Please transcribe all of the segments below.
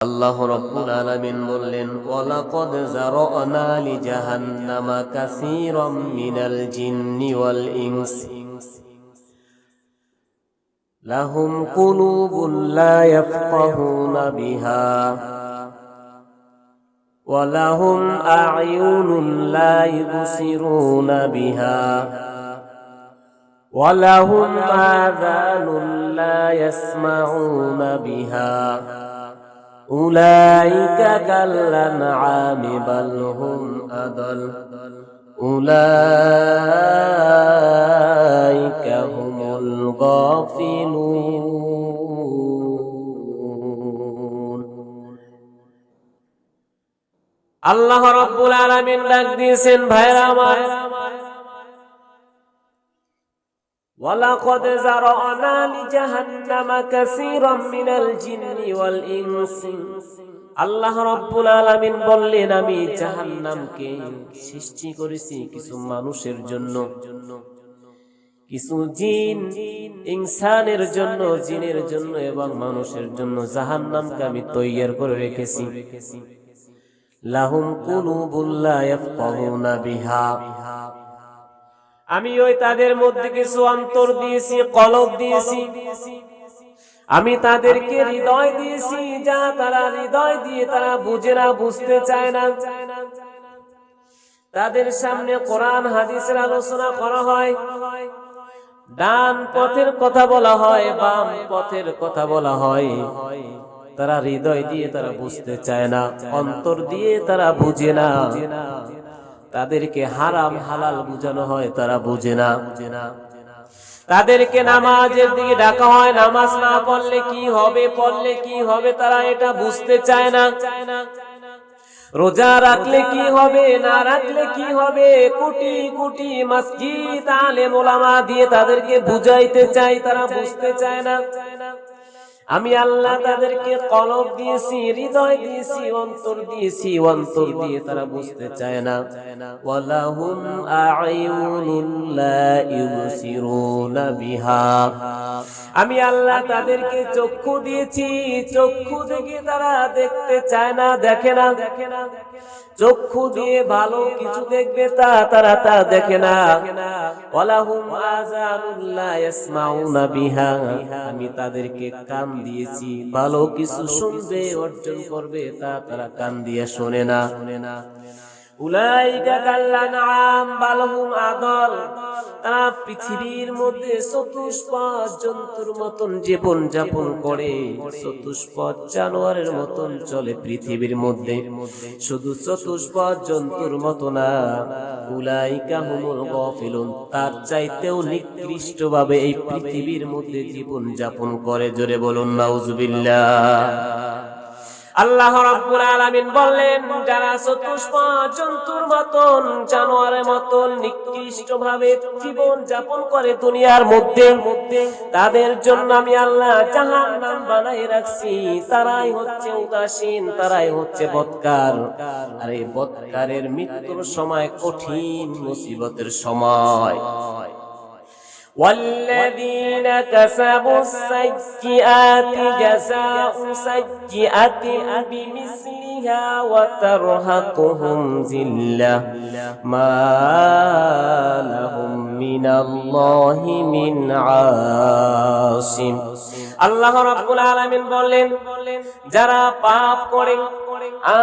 আল্লাহ রাব্বুল আলামিন বললেন, ওয়ালাকাদ যারানা লিজাহান্নামা কাসীরাম মিনাল জিন্নি ওয়াল ইনস লাহুম কুলুবুন লা ইয়াফকাহুনা বিহা ওয়া লাহুম আ'য়ুনুন লা ইবসিরুনা বিহা ওয়া লাহুম আযানুন লা ইয়াসমাউনা বিহা উলাইকা কাল্লানআমি বাল হুম আদাল উলাইকা হুমুল গাফিলুন। আল্লাহ রাব্বুল আলামিন ডাক দিয়েছেন, ভাইরা আমার, ওয়ালাকাদ যারানা লিজাহান্নামা কাসীরাম মিনাল জিন্নি ওয়াল ইনসি। আল্লাহ রাব্বুল আলামিন বললেন, আমি জাহান্নামকে সৃষ্টি করেছি কিছু মানুষের জন্য, কিছু জিন ইনসানের জন্য, জিনের জন্য এবং মানুষের জন্য জাহান্নামকে আমি তৈরি করে রেখেছি। লাহুম কুলুবুন লা ইয়াফকাহুনা বিহা, আমি ওই তাদের মধ্যে কিছু অন্তর দিয়েছি, কলব দিয়েছি। আমি তাদেরকে হৃদয় দিয়েছি, যা তারা হৃদয় দিয়ে তারা বুঝে না, বুঝতে চায় না। তাদের সামনে কোরআন হাদিসের আলোচনা করা হয়, ডান পথের কথা বলা হয়, বাম পথের কথা বলা হয়, তারা হৃদয় দিয়ে তারা বুঝতে চায় না, অন্তর দিয়ে তারা বুঝে না। তাদেরকে হারাম হালাল বুঝানো হয়, তারা বুঝে না। তাদেরকে নামাজের দিকে ডাকা হয়, নামাজ না পড়লে কি হবে, পড়লে কি হবে, তারা এটা বুঝতে চায় না। রোজা রাখলে কি হবে, না রাখলে কি হবে, কোটি কোটি মসজিদ আলেম ওলামা দিয়ে তাদেরকে বুঝাইতে চাই, তারা বুঝতে চায় না। আমি আল্লাহ তাদেরকে কলব দিয়েছি, হৃদয় দিয়েছি, অন্তর দিয়েছি, অন্তর দিয়ে তারা বুঝতে চায় না। ওয়ালাহুম আ'য়ুনুন লা ইউবসিরুনা বিহা, আমি আল্লাহ তাদেরকে চক্ষু দিয়েছি, চক্ষু থেকে তারা দেখতে চায় না, দেখে না। চক্ষু দিয়ে ভালো কিছু দেখবে তারা তা দেখে না। ওয়ালাহুম আযানুন লা ইয়াসমাউনা বিহা, আমি তাদেরকে কান দিয়েছি, ভালো কিছু শুনবে, অর্জন করবে তারা কান দিয়ে শোনে না। উলাইকা কাল্লানআম বাল হুম আদাল, তারা পৃথিবীর মধ্যে চতুষ্পদ জন্তুর মতন জীবন যাপন করে, চতুষ্পদ জানোয়ারের মতন চলে পৃথিবীর মধ্যে, শুধু চতুষ্পদ জন্তুর মতো না। উলাইকা হুমুল গাফিলুন, তার চাইতেও নিকৃষ্ট ভাবে এই পৃথিবীর মধ্যে জীবন যাপন করে। জোরে বলুন নাউজুবিল্লাহ। আল্লাহ রাব্বুল আলামিন বললেন, যারা চতুষ্পদ জন্তুর মতন, জানোয়ারের মতন নিকৃষ্ট ভাবে জীবন যাপন করে দুনিয়ার মধ্যে, তাদের জন্য আমি আল্লাহ জাহান্নাম বানাই রাখছি। তারাই হচ্ছে উদাসীন, তারাই হচ্ছে বদকার। আর এই বদকারের মৃত্যুর সময় কঠিন মুসিবতের সময়। والذين كسبوا السيئات جزاء سيئة بمثلها وترهقهم ذلة ما لهم من الله من عاصم। আল্লাহ রাব্বুল আলামিন বললেন, যারা পাপ করে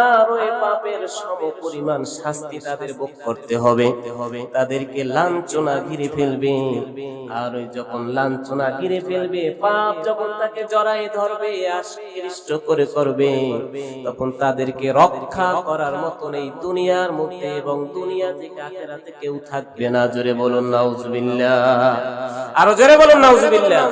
আর ওই পাপের সমপরিমাণ শাস্তি তাদের ভোগ করতে হবে, তাদেরকে লাঞ্ছনা ঘিরে ফেলবে। আর ওই যখন লাঞ্ছনা ঘিরে ফেলবে, পাপ যখন তাকে জড়াই ধরবে, আশ্লিষ্ট করে করবে, তখন তাদেরকে রক্ষা করার মতন এই দুনিয়ার মধ্যে এবং দুনিয়া থেকে আখিরাতে কেউ থাকবে না। জোরে বলুন নাউজুবিল্লাহ, আরো জোরে বলুন নাউজুবিল্লাহ।